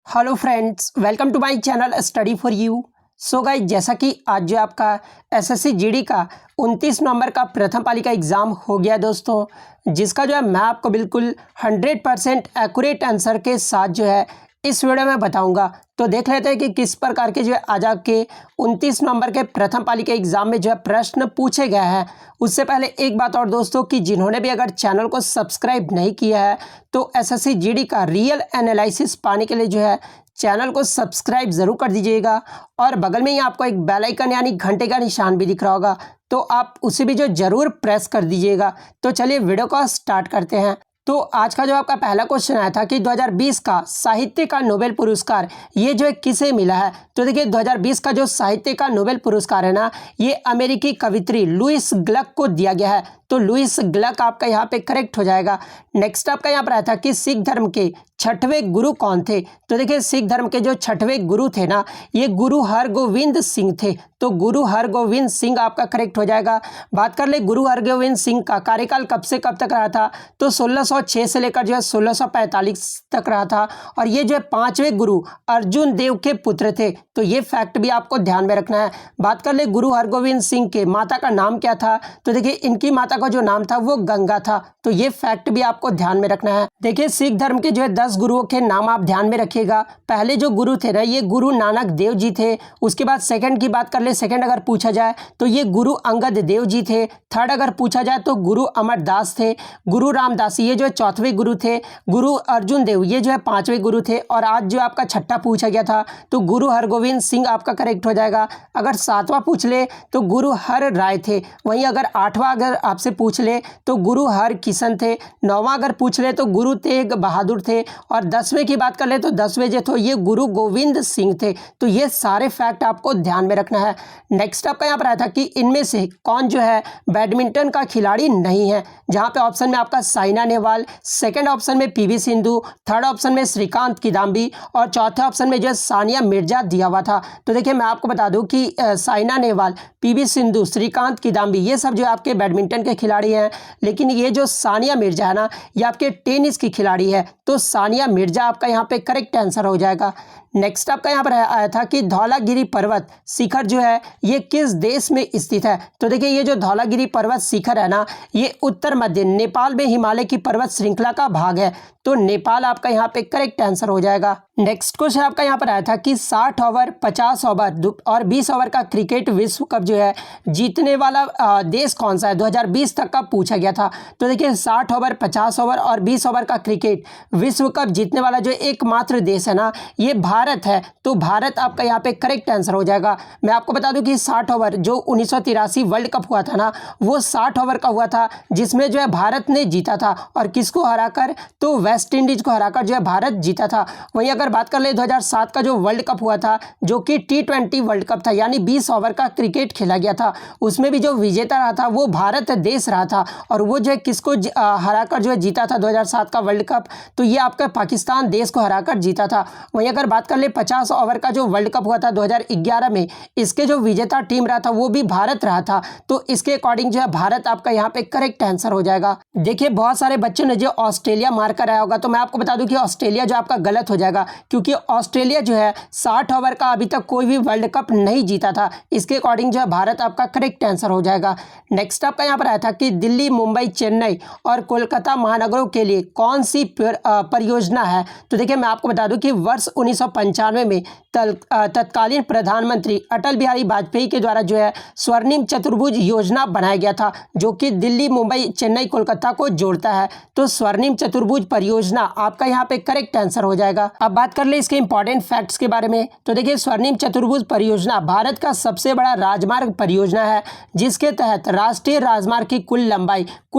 Hello friends, welcome to my channel study for you. So guys, जैसा कि आज जो आपका एसएससी जीडी का 29 नवंबर का प्रथम पाली का एग्ज़ाम हो गया दोस्तों, जिसका जो है मैं आपको बिल्कुल 100% एक्यूरेट आंसर के साथ जो है इस वीडियो में बताऊंगा। तो देख लेते हैं कि किस प्रकार के जो है आज आपके 29 नवंबर के प्रथम पाली के एग्जाम में जो है प्रश्न पूछे गए हैं। उससे पहले एक बात और दोस्तों, कि जिन्होंने भी अगर चैनल को सब्सक्राइब नहीं किया है तो एसएससी जीडी का रियल एनालिसिस पाने के लिए जो है चैनल को सब्सक्राइब ज़रूर कर दीजिएगा। और बगल में ही आपको एक बेल आइकन यानी घंटे का निशान भी दिख रहा होगा, तो आप उसे भी जो ज़रूर प्रेस कर दीजिएगा। तो चलिए वीडियो को स्टार्ट करते हैं। तो आज का जो आपका पहला क्वेश्चन आया था कि 2020 का साहित्य का नोबेल पुरस्कार ये जो है किसे मिला है। तो देखिए 2020 का जो साहित्य का नोबेल पुरस्कार है ना, ये अमेरिकी कवित्री लुइस ग्लक को दिया गया है। तो लुइस ग्लक आपका यहाँ पे करेक्ट हो जाएगा। नेक्स्ट आपका यहाँ पर आया था कि सिख धर्म के छठवें गुरु कौन थे। तो देखिए सिख धर्म के जो छठवें गुरु थे ना, ये गुरु हरगोविंद सिंह थे। तो गुरु हरगोविंद सिंह आपका करेक्ट हो जाएगा। बात कर ले गुरु हरगोविंद सिंह का कार्यकाल कब से कब तक रहा था, तो 1606 से लेकर जो है 1645 तक रहा था। और ये जो है पांचवें गुरु अर्जुन देव के पुत्र थे। तो ये फैक्ट भी आपको ध्यान में रखना है। बात कर ले गुरु हरगोविंद सिंह के माता का नाम क्या था। तो देखिए इनकी माता का जो नाम था वो गंगा था। तो ये फैक्ट भी आपको ध्यान में रखना है। देखिए सिख धर्म के जो है 10 गुरुओं के नाम आप ध्यान में रखिएगा। पहले जो गुरु थे ना, ये गुरु नानक देव जी थे। उसके बाद सेकंड की बात कर ले, सेकंड अगर पूछा जाए तो ये गुरु अंगद देव जी थे। थर्ड अगर पूछा जाए तो गुरु अमरदास थे। गुरु रामदास ये जो है चौथवें गुरु थे। गुरु अर्जुन देव ये जो है पांचवें गुरु थे। और आज जो आपका छठा पूछा गया था तो गुरु हरगोविंद सिंह आपका करेक्ट हो जाएगा। अगर सातवां पूछ ले तो गुरु हर राय थे। वहीं अगर आठवां अगर आपसे पूछ ले तो गुरु हर किशन थे। नौवां अगर पूछ ले तो गुरु तेग बहादुर थे। और 10वें की बात कर ले तो 10वें जो थे ये गुरु गोविंद सिंह थे। तो ये सारे फैक्ट आपको ध्यान में रखना है। नेक्स्ट आपका यहाँ पर आया था कि इनमें से कौन जो है बैडमिंटन का खिलाड़ी नहीं है। जहाँ पे ऑप्शन में आपका साइना नेहवाल, सेकंड ऑप्शन में पीवी सिंधु, थर्ड ऑप्शन में श्रीकांत किदाम्बी और चौथे ऑप्शन में जो है सानिया मिर्जा दिया हुआ था। तो देखिए मैं आपको बता दूं कि साइना नेहवाल, पीवी सिंधु, श्रीकांत किदाम्बी ये सब जो आपके बैडमिंटन के खिलाड़ी हैं। लेकिन ये जो सानिया मिर्जा है ना, ये आपके टेनिस की खिलाड़ी है। तो सानिया मिर्जा आपका यहाँ पे करेक्ट आंसर हो जाएगा। नेक्स्ट आपका यहाँ पर आया था कि धौलागिरी पर्वत शिखर जो है ये किस देश में स्थित है। तो देखिए ये जो धौलागिरी पर्वत शिखर है ना, ये उत्तर मध्य नेपाल में हिमालय की पर्वत श्रृंखला का भाग है। तो नेपाल आपका यहाँ पे करेक्ट आंसर हो जाएगा। नेक्स्ट क्वेश्चन आपका यहाँ पर आया था कि 60 ओवर, 50 ओवर और 20 ओवर का क्रिकेट विश्व कप जो है जीतने वाला देश कौन सा है। 2020 तक का पूछा गया था। तो देखिए 60 ओवर, 50 ओवर और 20 ओवर का क्रिकेट विश्व कप जीतने वाला जो एकमात्र देश है ना, ये भारत है। तो भारत आपका यहाँ पे करेक्ट आंसर हो जाएगा। मैं आपको बता दूं कि 60 ओवर जो 1983 वर्ल्ड कप हुआ था ना, वो 60 ओवर का हुआ था, जिसमें जो है भारत ने जीता था। और किसको हराकर, तो वेस्ट इंडीज को हराकर जो है भारत जीता था। वहीं अगर बात कर ले 2007 का जो वर्ल्ड कप हुआ था, जो कि T20 वर्ल्ड कप था, यानी 20 ओवर का क्रिकेट खेला गया था, उसमें भी जो विजेता रहा था वो भारत देश रहा था। और वो जो है किसको हराकर जो है जीता था 2007 का वर्ल्ड कप, तो ये आपका पाकिस्तान देश को हराकर जीता था। वहीं अगर बात कर ले 50 ओवर का जो वर्ल्ड कप हुआ था 2011 में, इसके जो विजेता टीम रहा था वो भी भारत रहा था। तो इसके अकॉर्डिंग जो है भारत आपका यहाँ पे करेक्ट आंसर हो जाएगा। देखिए बहुत सारे बच्चों ने जो ऑस्ट्रेलिया मार कर आया होगा, तो मैं आपको बता दूं कि ऑस्ट्रेलिया जो आपका गलत हो जाएगा, क्योंकि ऑस्ट्रेलिया जो है 60 ओवर का अभी तक कोई भी वर्ल्ड कप नहीं जीता था। इसके अकॉर्डिंग जो है भारत आपका करेक्ट आंसर हो जाएगा। नेक्स्ट आपका यहाँ पर आया था कि दिल्ली, मुंबई, चेन्नई और कोलकाता महानगरों के लिए कौन सी परियोजना है। तो देखिए मैं आपको बता दूं कि वर्ष 1995 में तत्कालीन प्रधानमंत्री अटल बिहारी वाजपेयी के द्वारा जो है स्वर्णिम चतुर्भुज योजना बनाया गया था, जो कि दिल्ली, मुंबई, चेन्नई, कोलकाता को जोड़ता है। तो स्वर्णिम चतुर्भुज परियोजना आपका यहाँ पे करेक्ट आंसर हो जाएगा। अब बात कर ले इसके इंपॉर्टेंट फैक्ट्स के बारे में। तो देखिए स्वर्णिम चतुर्भुज परियोजना भारत का सबसे बड़ा राजमार्ग परियोजना है, जिसके तहत राष्ट्रीय राजमार्ग की कुल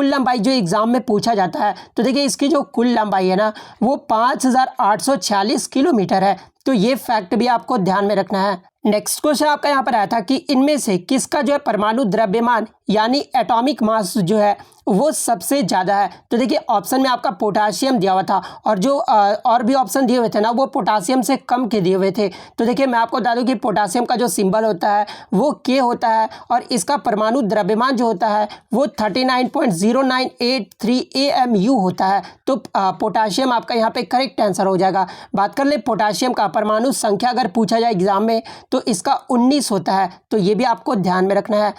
लंबाई जो एग्जाम में पूछा जाता है, तो देखिए इसकी जो कुल लंबाई है ना, वो 5846 किलोमीटर है। तो ये फैक्ट भी आपको ध्यान में रखना है। नेक्स्ट क्वेश्चन आपका यहाँ पर आया था कि इनमें से किसका जो है परमाणु द्रव्यमान यानी एटॉमिक मास जो है वो सबसे ज़्यादा है। तो देखिए ऑप्शन में आपका पोटाशियम दिया हुआ था और जो और भी ऑप्शन दिए हुए थे ना वो पोटाशियम से कम के दिए हुए थे। तो देखिए मैं आपको बता दूं कि पोटाशियम का जो सिंबल होता है वो के होता है और इसका परमाणु द्रव्यमान जो होता है वो 39.0983 AMU होता है। तो पोटाशियम आपका यहाँ पे करेक्ट आंसर हो जाएगा। बात कर ले पोटाशियम का परमाणु संख्या अगर पूछा जाए एग्जाम में तो इसका 19 होता है। तो ये भी आपको ध्यान में रखना है।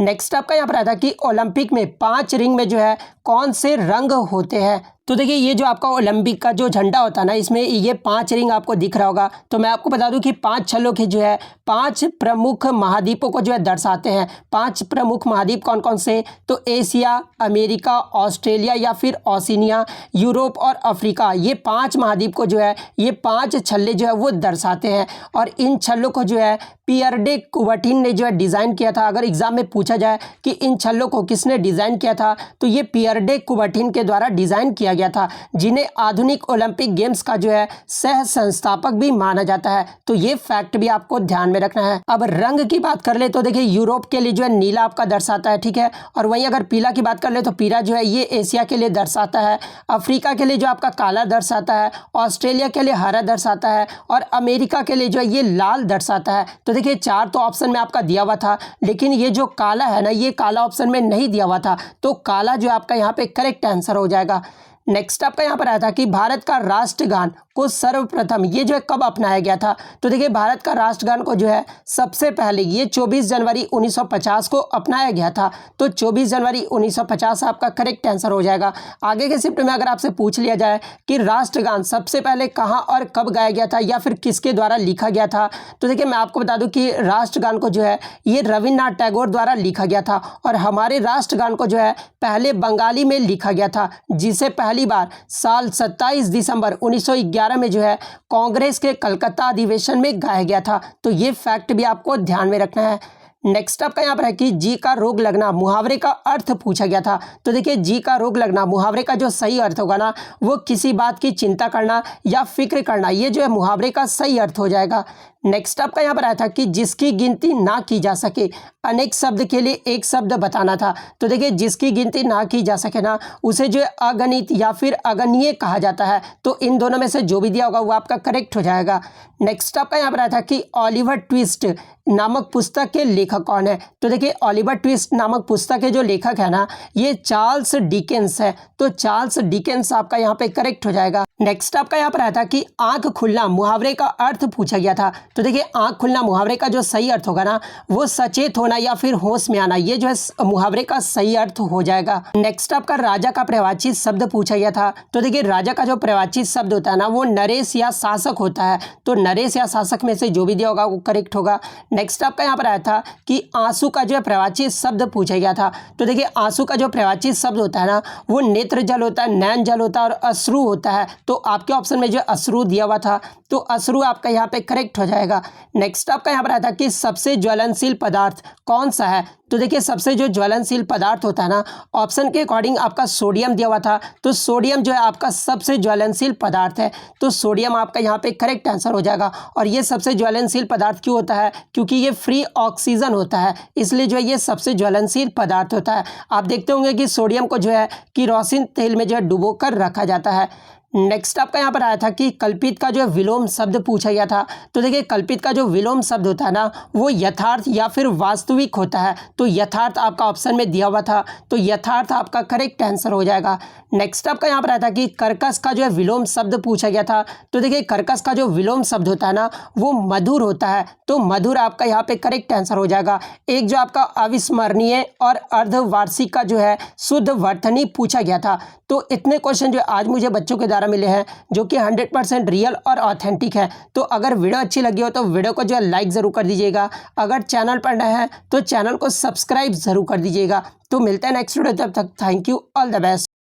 नेक्स्ट आपका यहाँ पर आता है कि ओलंपिक में 5 रिंग में जो है कौन से रंग होते हैं। तो देखिए ये जो आपका ओलंपिक का जो झंडा होता है ना इसमें ये 5 रिंग आपको दिख रहा होगा। तो मैं आपको बता दूं कि 5 छल्लों के जो है 5 प्रमुख महाद्वीपों को जो है दर्शाते हैं। 5 प्रमुख महाद्वीप कौन कौन से, तो एशिया, अमेरिका, ऑस्ट्रेलिया या फिर ओशिनिया, यूरोप और अफ्रीका, ये 5 महाद्वीप को जो है ये 5 छल्ले जो है वो दर्शाते हैं। और इन छल्लों को जो है पियर डे कुबर्टिन ने जो है डिज़ाइन किया था। अगर एग्जाम में पूछा जाए कि इन छल्लों को किसने डिज़ाइन किया था तो ये पियर डे कुबर्टिन के द्वारा डिज़ाइन किया गया था, जिन्हें आधुनिक ओलंपिक गेम्स का जो है सह संस्थापक भी माना जाता है। तो ये फैक्ट भी आपको ध्यान में रखना है। अब रंग की बात कर ले तो देखिए यूरोप के लिए जो है नीला आपका दर्शाता है, ठीक है। और वहीं अगर पीला की बात कर ले तो पीला जो है ये एशिया के लिए दर्शाता है, अफ्रीका के लिए जो आपका काला दर्शाता है, ऑस्ट्रेलिया के लिए हरा दर्शाता है और अमेरिका के लिए जो है ये लाल दर्शाता है। तो देखिए 4 तो ऑप्शन में आपका दिया हुआ था, लेकिन ये जो काला है ना ये काला ऑप्शन में नहीं दिया हुआ था। तो काला जो आपका यहाँ पे करेक्ट आंसर हो जाएगा। नेक्स्ट आपका यहाँ पर आया था कि भारत का राष्ट्रगान को सर्वप्रथम ये जो है कब अपनाया गया था। तो देखिए भारत का राष्ट्रगान को जो है सबसे पहले ये 24 जनवरी 1950 को अपनाया गया था। तो 24 जनवरी 1950 आपका करेक्ट आंसर हो जाएगा। आगे के शिफ्ट में अगर आपसे पूछ लिया जाए कि राष्ट्रगान सबसे पहले कहाँ और कब गाया गया था या फिर किसके द्वारा लिखा गया था, तो देखिए मैं आपको बता दूं कि राष्ट्रगान को जो है ये रविन्द्रनाथ टैगोर द्वारा लिखा गया था। और हमारे राष्ट्रगान को जो है पहले बंगाली में लिखा गया था, जिसे पहली बार साल 27 दिसंबर 1911 में जो है कांग्रेस के कलकत्ता अधिवेशन में गाया गया था। तो ये फैक्ट भी आपको ध्यान में रखना है। नेक्स्ट आपका यहाँ पर है कि जी का रोग लगना मुहावरे का अर्थ पूछा गया था। तो देखिए जी का रोग लगना मुहावरे का जो सही अर्थ होगा ना वो किसी बात की चिंता करना या फिक्र करना, ये जो है मुहावरे का सही अर्थ हो जाएगा। नेक्स्ट आपका यहाँ पर आया था कि जिसकी गिनती ना की जा सके, अनेक शब्द के लिए एक शब्द बताना था। तो देखिए जिसकी गिनती ना की जा सके ना उसे जो है अगणित या फिर अगणीय कहा जाता है। तो इन दोनों में से जो भी दिया होगा वो आपका करेक्ट हो जाएगा। नेक्स्ट आपका यहाँ पर आया था कि ऑलिवर ट्विस्ट नामक पुस्तक के लेखक कौन है। तो देखिए ऑलिवर ट्विस्ट नामक पुस्तक के जो लेखक है ना ये चार्ल्स डिकेंस है। तो चार्ल्स डिकेंस आपका यहाँ पे करेक्ट हो जाएगा। नेक्स्ट आपका यहाँ पर आया था कि आंख खुलना मुहावरे का अर्थ पूछा गया था। तो देखिए आंख खुलना मुहावरे का जो सही अर्थ होगा ना वो सचेत होना या फिर होश में आना, ये जो है मुहावरे का सही अर्थ हो जाएगा। नेक्स्ट आपका राजा का प्रवाचित शब्द पूछा गया था। तो देखिए राजा का जो प्रवाचित शब्द होता है ना वो नरेश या शासक होता है। तो नरेश या शासक में से जो भी दिया होगा वो करेक्ट होगा। नेक्स्ट आपका यहाँ पर आया था कि आंसू का जो है प्रवाचित शब्द पूछा गया था। तो देखिए आंसू का जो प्रवाचित शब्द होता है ना वो नेत्र जल होता है, नैन जल होता है और अश्रु होता है। तो आपके ऑप्शन में जो अश्रु दिया हुआ था तो अश्रु आपका यहाँ पे करेक्ट हो जाएगा। नेक्स्ट आपका यहाँ पर आया था कि सबसे ज्वलनशील पदार्थ कौन सा है। तो देखिए सबसे जो ज्वलनशील पदार्थ होता है ना ऑप्शन के अकॉर्डिंग आपका सोडियम दिया हुआ था। तो सोडियम जो है आपका सबसे ज्वलनशील पदार्थ है। तो सोडियम आपका यहाँ पे करेक्ट आंसर हो जाएगा। और ये सबसे ज्वलनशील पदार्थ क्यों होता है, क्योंकि ये फ्री ऑक्सीजन होता है, इसलिए जो है ये सबसे ज्वलनशील पदार्थ होता है। आप देखते होंगे कि सोडियम को जो है किरोसिन तेल में जो है डुबो कर रखा जाता है। नेक्स्ट आपका यहाँ पर आया था कि कल्पित का जो विलोम शब्द पूछा गया था। तो देखिए कल्पित का जो विलोम शब्द होता है ना वो यथार्थ या फिर वास्तविक होता है। तो यथार्थ आपका ऑप्शन में दिया हुआ था। तो यथार्थ आपका करेक्ट आंसर हो जाएगा। नेक्स्ट आपका यहाँ पर आया था कि कर्कश का जो है विलोम शब्द पूछा गया था। तो देखिए कर्कश का जो विलोम शब्द होता है ना वो मधुर होता है। तो मधुर आपका यहाँ पे करेक्ट आंसर हो जाएगा। एक जो आपका अविस्मरणीय और अर्धवार्षिक का जो है शुद्ध वर्तनी पूछा गया था। तो इतने क्वेश्चन जो आज मुझे बच्चों के द्वारा मिले हैं जो कि 100% रियल और ऑथेंटिक है। तो अगर वीडियो अच्छी लगी हो तो वीडियो को जो है लाइक ज़रूर कर दीजिएगा। अगर चैनल पर नए हैं तो चैनल को सब्सक्राइब ज़रूर कर दीजिएगा। तो मिलते हैं नेक्स्ट वीडियो, तब तक thank you, all the best.